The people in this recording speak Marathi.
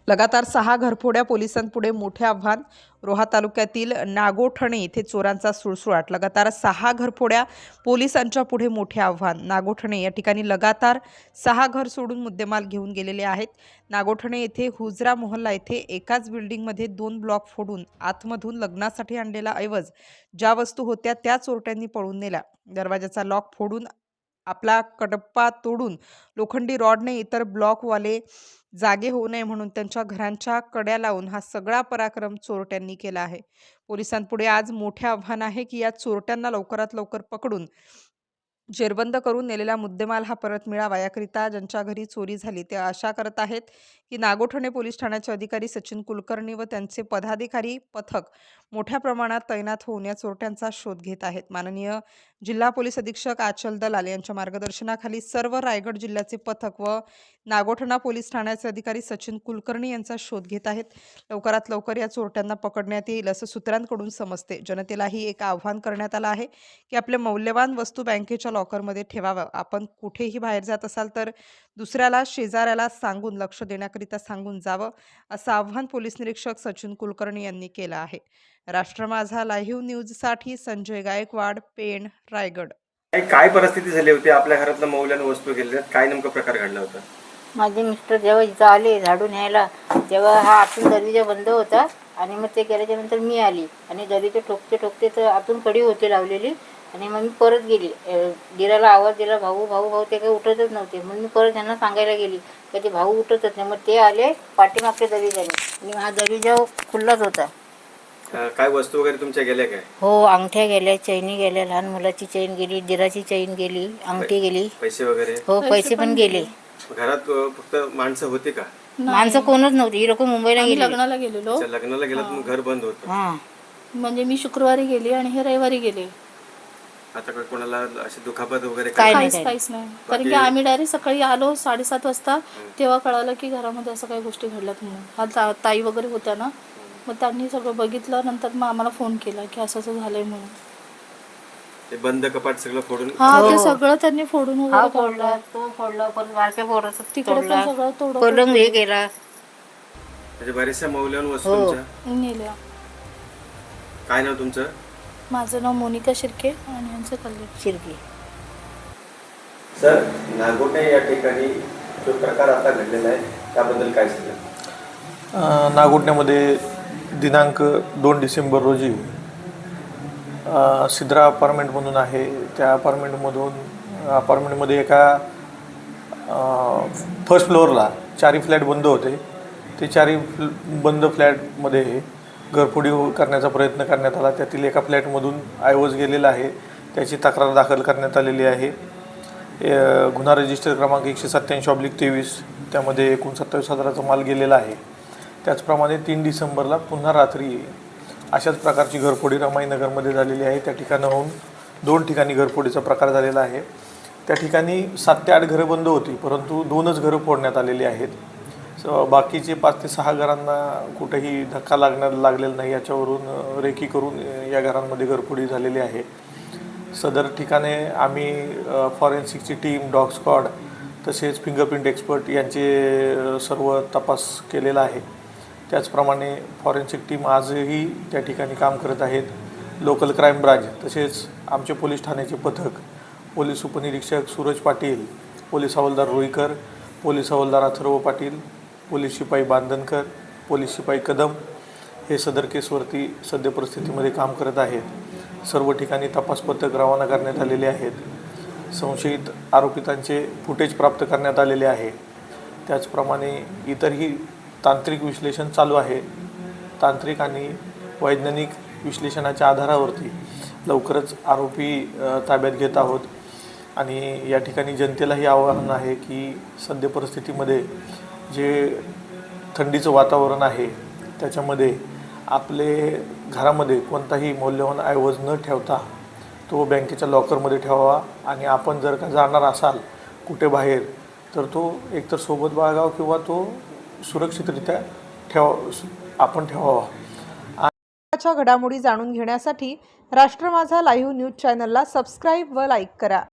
लगातार 6 घरफोड्या पोलिसांपुढे मोठे आव्हान। रोहा तालुक्यातील नागोठणे येथे चोरांचा सुळसुळाट। लगातार 6 घरफोड्या पोलिसांच्या पुढे मोठे आव्हान। नागोठणे या ठिकाणी लगातार 6 घर सोडून मुद्देमाल घेऊन गेलेले आहेत। नागोठणे येथे हुजरा मोहल्ला येथे एकाच बिल्डिंगमध्ये 2 ब्लॉक फोडून आतमधून लग्नासाठी आणलेला ऐवज ज्या वस्तू होत्या त्या चोरट्यांनी पळून नेल्या। दरवाजाचा लॉक फोडून आपला कडप्पा तोडून लोखंडी रॉडने इतर ब्लॉकवाले जागे होऊ नये म्हणून त्यांच्या घरांच्या कड्या लावून हा सगळा पराक्रम चोरट्यांनी केला आहे। पोलिसांपुढे आज मोठे आव्हान आहे की या चोरट्यांना लवकरात लवकर पकडून जेरबंद करून नेलेला मुद्देमाल हा परत मिळावा। याकरिता ज्यांच्या घरी चोरी झाली ते आशा करत आहेत की नागोठणे पोलीस ठाण्याचे अधिकारी सचिन कुलकर्णी व त्यांचे पदाधिकारी पथक मोठ्या प्रमाणात तैनात होऊन या चोरट्यांचा शोध घेत आहेत। माननीय जिल्हा पोलीस अधीक्षक आचल दलाल यांच्या मार्गदर्शनाखाली सर्व रायगड जिल्ह्याचे पथक व नागोठणा पोलीस ठाण्याचे अधिकारी सचिन कुलकर्णी यांचा शोध घेत आहेत। लवकरात लवकर या चोरट्यांना पकडण्यात येईल असं सूत्रांकडून समजते। जनतेलाही एक आव्हान करण्यात आलं आहे की आपले मौल्यवान वस्तू बँकेच्या लॉकरमध्ये ठेवावं। आपण कुठेही बाहेर जात असाल तर दुसऱ्याला शेजाऱ्याला सांगून लक्ष देण्याकरिता सांगून जावं असं आव्हान पोलीस निरीक्षक सचिन कुलकर्णी यांनी केलं आहे। राष्ट्र माझा लाईव्ह न्यूजसाठी संजय गायकवाड, पेण, रायगड। काय परिस्थिती झाली होती? आपल्या घरातल्या मौल्यवान वस्तू गेलेल्या, काय नेमका प्रकार घडला होता? माझे मिस्टर जेव्हा इथं आले झाडून न्यायला, तेव्हा हा आतून दरवाजा बंद होता आणि मग ते गेल्याच्या नंतर मी आली आणि दरवाजा ठोकते ठोकते तर आतून कडी होती लावलेली आणि मग मी परत गेली। दिराला आवाज दिला, भाऊ भाऊ भाऊ, ते काही उठतच नव्हते। मग मी परत त्यांना सांगायला गेली की ते भाऊ उठतच नाही। मग ते आले पाठीमागच्या दरवाजाने आणि हा दरवाजा खुल्लाच होता। काय वस्तू वगैरे तुमच्या गेल्या काय? हो, अंगठ्या गेल्या, चैनी गेल्या, लहान मुलाची चैन गेली, दिराची चैन गेली, अंगठी गेली। पैसे वगैरे? हो, पैसे पण गेले। घरात फक्त माणसं होती का? माणसं कोणच नव्हती। ही लोक मुंबईला गेली, लग्नाला गेलेलो। लग्नाला गेलात मग घर बंद होतं? हां, म्हणजे मी शुक्रवारी गेली आणि हे रविवारी गेले। आता काय कोणाला अशी दुखापत वगैरे काय नाही. काहीच नाही, कारण की आम्ही डायरेक्ट सकाळी आलो 7:30 वाजता। तेव्हा कळालं की घरामध्ये असं काही गोष्टी घडल्यात म्हणून। हा ताई वगैरे होत्या ना, मग त्यांनी सगळं बघितलं। नंतर मग आम्हाला फोन केला की असं असं झालंय म्हणून। ते बंद कपाट सगळं फोडून? हा, ते सगळं त्यांनी फोडून हा वगैरे फोडला, काढलं। तो फोडला, परत बारक्या पोराचा तिकडे पण सगळं तोडून पलंग हे गेला। म्हणजे बऱ्याचशा मौल्यवान वस्तू हो. तुमच्या नेल्या। काय नाव तुमचं? माझं नाव मोनिका शिर्के आणि यांचं कल्याण शिरकी। सर, नागोठणे या ठिकाणी जो प्रकार आता घडलेला आहे त्याबद्दल काय सांगा? नागोठण्यामध्ये दिनांक 2 डिसेंबर रोजी सिद्रा अपार्टमेंट म्हणून आहे, त्या अपार्टमेंटमध्ये एका फर्स्ट फ्लोअरला 4 फ्लॅट बंद होते। ते 4 बंद फ्लॅटमध्ये घरफोडी करण्याचा प्रयत्न करण्यात आला। त्यातील एका फ्लॅटमधून ऐवज गेलेला आहे, त्याची तक्रार दाखल करण्यात आलेली आहे। गुन्हा रजिस्टर क्रमांक 187/23, त्यामध्ये एकूण 27,000चा माल गेलेला आहे। त्याचप्रमाणे 3 डिसेंबरला पुन्हा रात्री अशाच प्रकारची घरफोडी रमाईनगरमध्ये झालेली आहे। त्या ठिकाणाहून 2 ठिकाणी घरफोडीचा प्रकार झालेला आहे। त्या ठिकाणी 7 ते 8 घरं बंद होती, परंतु 2च घरं फोडण्यात आलेली आहेत। बाकीचे 5 ते 6 घरांना कुठेही धक्का लागलेला नाही, याच्यावरून रेकी करून या घरांमध्ये घरफोडी झालेली आहे। सदर ठिकाणे आम्ही फॉरेन्सिकची टीम, डॉग स्क्वॉड तसेच फिंगरप्रिंट एक्सपर्ट यांचे सर्व तपास केलेला आहे। त्याचप्रमाणे फॉरेन्सिक टीम आजही त्या ठिकाणी काम करत आहेत। लोकल क्राईम ब्रांच तसेच आमचे पोलीस ठाण्याचे पथक, पोलीस उपनिरीक्षक सूरज पाटील, पोलीस हवालदार रुईकर, पोलीस हवालदार अथर्व पाटील, पोलीस शिपाई बांधनकर, पोलीस शिपाई कदम हे सदर केसवरती सद्य परिस्थितीमध्ये काम करत आहेत। सर्व ठिकाणी तपास पथक रवाना करण्यात आलेले आहेत। संशयित आरोपितांचे फुटेज प्राप्त करण्यात आलेले आहे। त्याचप्रमाणे इतरही तांत्रिक विश्लेषण चालू आहे। तांत्रिक आणि वैज्ञानिक विश्लेषणाच्या आधारावरती लवकरच आरोपी ताब्यात घेत आहोत। आणि या ठिकाणी जनतेलाही आवाहन आहे की सद्य परिस्थितीमध्ये जे थंडीचं वातावरण आहे त्याच्यामध्ये आपले घरामध्ये कोणताही मौल्यवान ऐवज न ठेवता तो बँकेच्या लॉकरमध्ये ठेवावा। आणि आपण जर का जाणार असाल कुठे बाहेर तर तो एकतर सोबत बाळगावा किंवा तो सुरक्षितरित्या ठेवावा। घडामोडी जाणून घेण्यासाठी राष्ट्र माझा लाईव्ह न्यूज चॅनलला सबस्क्राईब व लाईक करा।